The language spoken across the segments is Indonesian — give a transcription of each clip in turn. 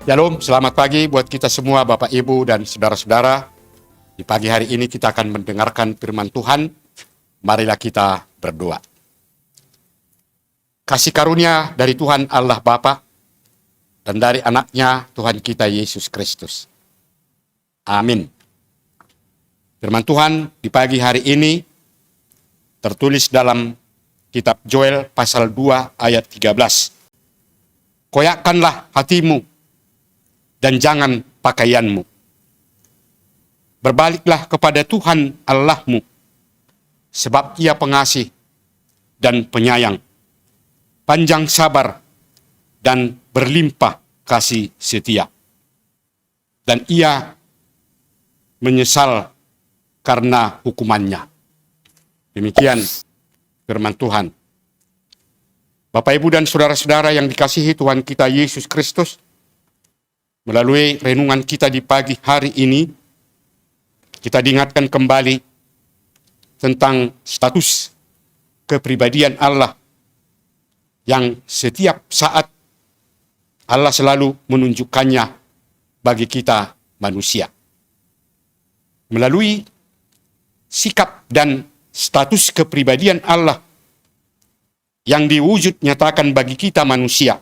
Shalom, selamat pagi buat kita semua Bapak Ibu dan saudara-saudara. Di pagi hari ini kita akan mendengarkan firman Tuhan. Marilah kita berdoa. Kasih karunia dari Tuhan Allah Bapa dan dari anaknya Tuhan kita Yesus Kristus. Amin. Firman Tuhan di pagi hari ini tertulis dalam kitab Joel pasal 2 ayat 13. Koyakkanlah hatimu dan jangan pakaianmu. Berbaliklah kepada Tuhan Allahmu, sebab Ia pengasih dan penyayang, panjang sabar dan berlimpah kasih setia. Dan Ia menyesal karena hukumannya. Demikian firman Tuhan. Bapak, Ibu, dan saudara-saudara yang dikasihi Tuhan kita Yesus Kristus, melalui renungan kita di pagi hari ini, kita diingatkan kembali tentang status kepribadian Allah yang setiap saat Allah selalu menunjukkannya bagi kita manusia. Melalui sikap dan status kepribadian Allah yang diwujud nyatakan bagi kita manusia,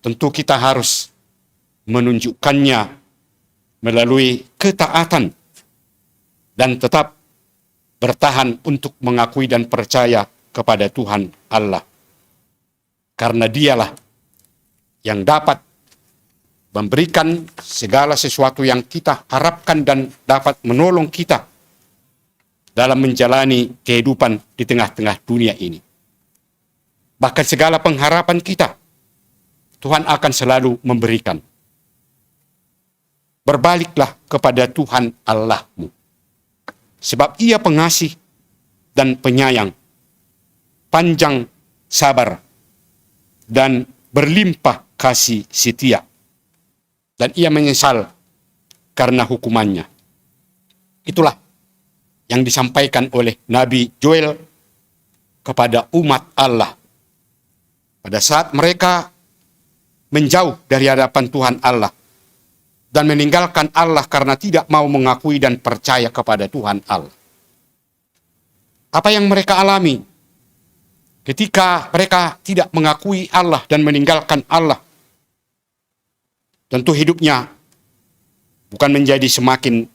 tentu kita harus menunjukkannya melalui ketaatan dan tetap bertahan untuk mengakui dan percaya kepada Tuhan Allah. Karena Dialah yang dapat memberikan segala sesuatu yang kita harapkan dan dapat menolong kita dalam menjalani kehidupan di tengah-tengah dunia ini. Bahkan segala pengharapan kita, Tuhan akan selalu memberikan. Berbaliklah kepada Tuhan Allahmu, sebab Ia pengasih dan penyayang, panjang sabar, dan berlimpah kasih setia. Dan Ia menyesal karena hukumannya. Itulah yang disampaikan oleh Nabi Joel kepada umat Allah pada saat mereka menjauh dari hadapan Tuhan Allah dan meninggalkan Allah karena tidak mau mengakui dan percaya kepada Tuhan Allah. Apa yang mereka alami ketika mereka tidak mengakui Allah dan meninggalkan Allah? Tentu hidupnya bukan menjadi semakin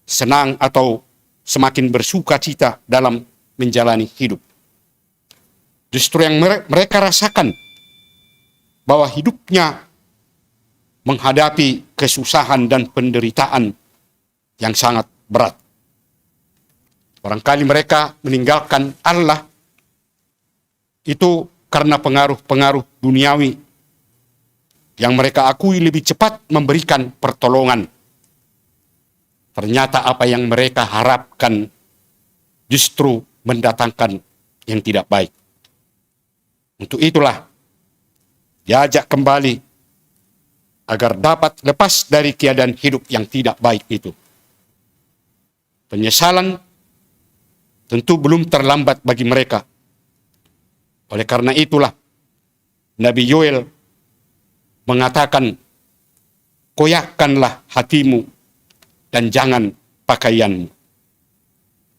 senang atau semakin bersuka cita dalam menjalani hidup. Justru yang mereka rasakan bahwa hidupnya menghadapi kesusahan dan penderitaan yang sangat berat. Barangkali mereka meninggalkan Allah itu karena pengaruh-pengaruh duniawi yang mereka akui lebih cepat memberikan pertolongan. Ternyata apa yang mereka harapkan justru mendatangkan yang tidak baik. Untuk itulah diajak kembali agar dapat lepas dari keadaan hidup yang tidak baik itu. Penyesalan tentu belum terlambat bagi mereka. Oleh karena itulah Nabi Joel mengatakan, koyakkanlah hatimu dan jangan pakaianmu.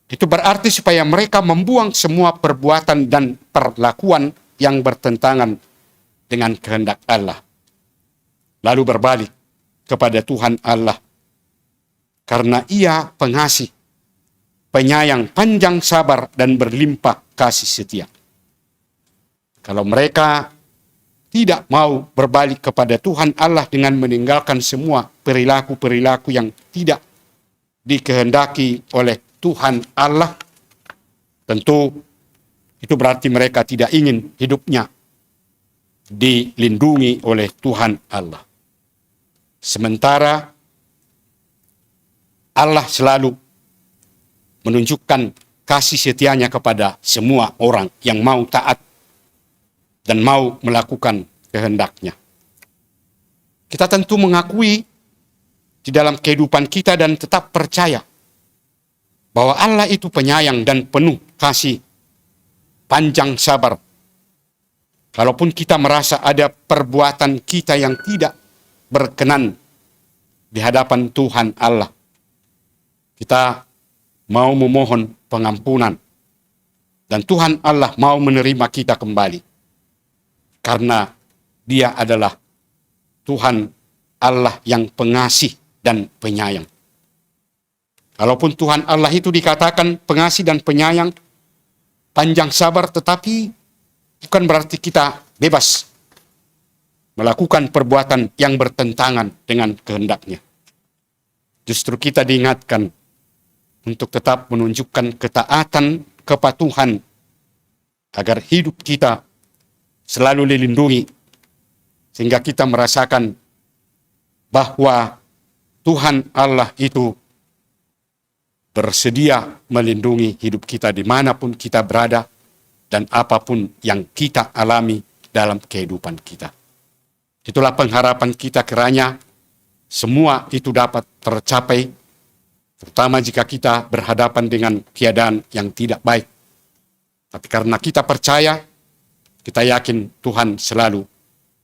Itu berarti supaya mereka membuang semua perbuatan dan perlakuan yang bertentangan dengan kehendak Allah, lalu berbalik kepada Tuhan Allah. Karena Ia pengasih, penyayang, panjang sabar, dan berlimpah kasih setia. Kalau mereka tidak mau berbalik kepada Tuhan Allah dengan meninggalkan semua perilaku-perilaku yang tidak dikehendaki oleh Tuhan Allah, tentu itu berarti mereka tidak ingin hidupnya dilindungi oleh Tuhan Allah. Sementara Allah selalu menunjukkan kasih setianya kepada semua orang yang mau taat dan mau melakukan kehendaknya. Kita tentu mengakui di dalam kehidupan kita dan tetap percaya bahwa Allah itu penyayang dan penuh kasih, panjang sabar, Kalaupun kita merasa ada perbuatan kita yang tidak berkenan di hadapan Tuhan Allah, kita mau memohon pengampunan. Dan Tuhan Allah mau menerima kita kembali. Karena Dia adalah Tuhan Allah yang pengasih dan penyayang. Kalaupun Tuhan Allah itu dikatakan pengasih dan penyayang, panjang sabar, tetapi bukan berarti kita bebas melakukan perbuatan yang bertentangan dengan kehendaknya. Justru kita diingatkan untuk tetap menunjukkan ketaatan, kepatuhan, agar hidup kita selalu dilindungi, sehingga kita merasakan bahwa Tuhan Allah itu bersedia melindungi hidup kita dimanapun kita berada dan apapun yang kita alami dalam kehidupan kita. Itulah pengharapan kita, kiranya semua itu dapat tercapai, terutama jika kita berhadapan dengan keadaan yang tidak baik. Tapi karena kita percaya, kita yakin Tuhan selalu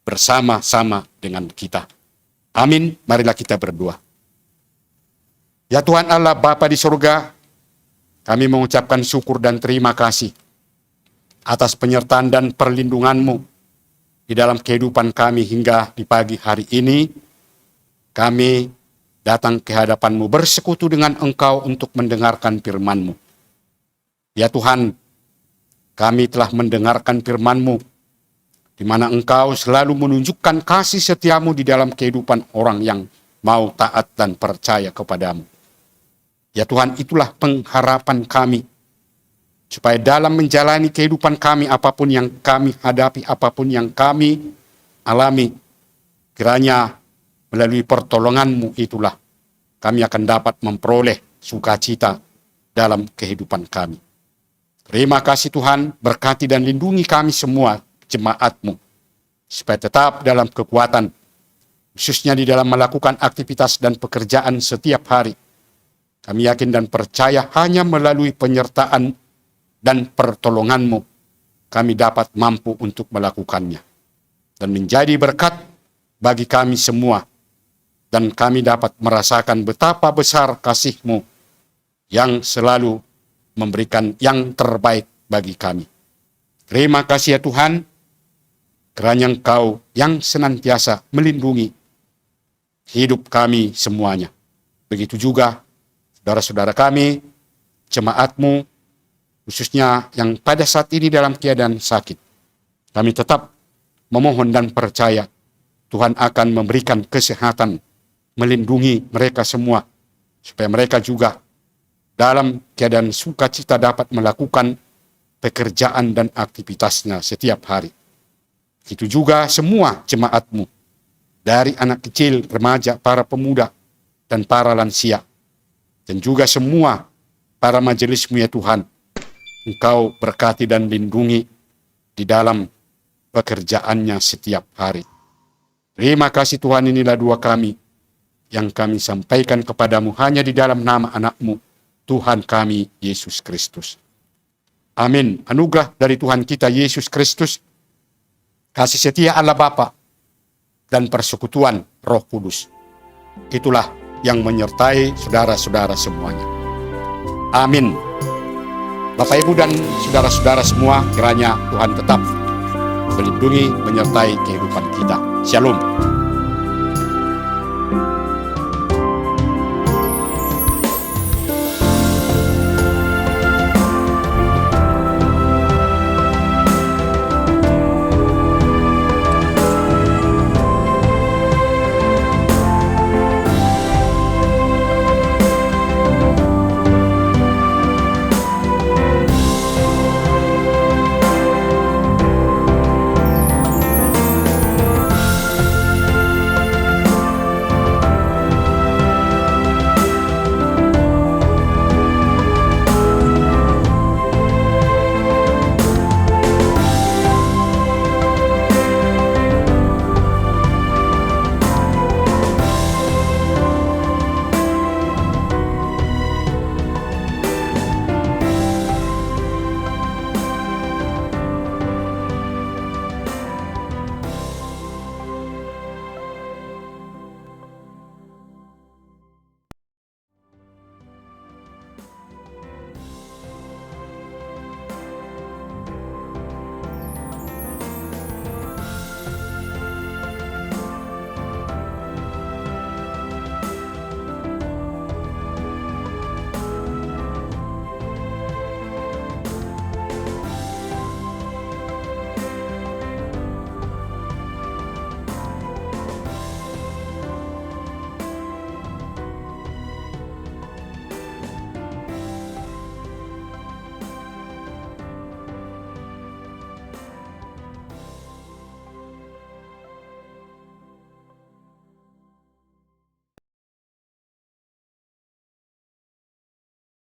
bersama-sama dengan kita. Amin. Marilah kita berdoa. Ya Tuhan Allah, Bapa di surga, kami mengucapkan syukur dan terima kasih atas penyertaan dan perlindungan-Mu di dalam kehidupan kami hingga di pagi hari ini. Kami datang ke hadapan-Mu, bersekutu dengan Engkau untuk mendengarkan firman-Mu. Ya Tuhan, kami telah mendengarkan firman-Mu, di mana Engkau selalu menunjukkan kasih setia-Mu di dalam kehidupan orang yang mau taat dan percaya kepadamu. Ya Tuhan, itulah pengharapan kami, supaya dalam menjalani kehidupan kami, apapun yang kami hadapi, apapun yang kami alami, kiranya melalui pertolongan-Mu itulah kami akan dapat memperoleh sukacita dalam kehidupan kami. Terima kasih Tuhan, berkati dan lindungi kami semua jemaat-Mu, supaya tetap dalam kekuatan, khususnya di dalam melakukan aktivitas dan pekerjaan setiap hari. Kami yakin dan percaya hanya melalui penyertaan dan pertolongan-Mu, kami dapat mampu untuk melakukannya. Dan menjadi berkat bagi kami semua. Dan kami dapat merasakan betapa besar kasih-Mu yang selalu memberikan yang terbaik bagi kami. Terima kasih ya Tuhan, kiranya Engkau yang senantiasa melindungi hidup kami semuanya. Begitu juga saudara-saudara kami, jemaat-Mu, khususnya yang pada saat ini dalam keadaan sakit. Kami tetap memohon dan percaya Tuhan akan memberikan kesehatan, melindungi mereka semua, supaya mereka juga dalam keadaan sukacita dapat melakukan pekerjaan dan aktivitasnya setiap hari. Itu juga semua jemaat-Mu, dari anak kecil, remaja, para pemuda, dan para lansia. Dan juga semua para majelis-Mu ya Tuhan, Engkau berkati dan lindungi di dalam pekerjaannya setiap hari. Terima kasih Tuhan, inilah doa kami yang kami sampaikan kepadamu hanya di dalam nama anak-Mu, Tuhan kami, Yesus Kristus. Amin. Anugerah dari Tuhan kita Yesus Kristus, kasih setia Allah Bapa, dan persekutuan Roh Kudus, itulah yang menyertai saudara-saudara semuanya. Amin. Bapak Ibu dan saudara-saudara semua, kiranya Tuhan tetap melindungi, menyertai kehidupan kita. Shalom.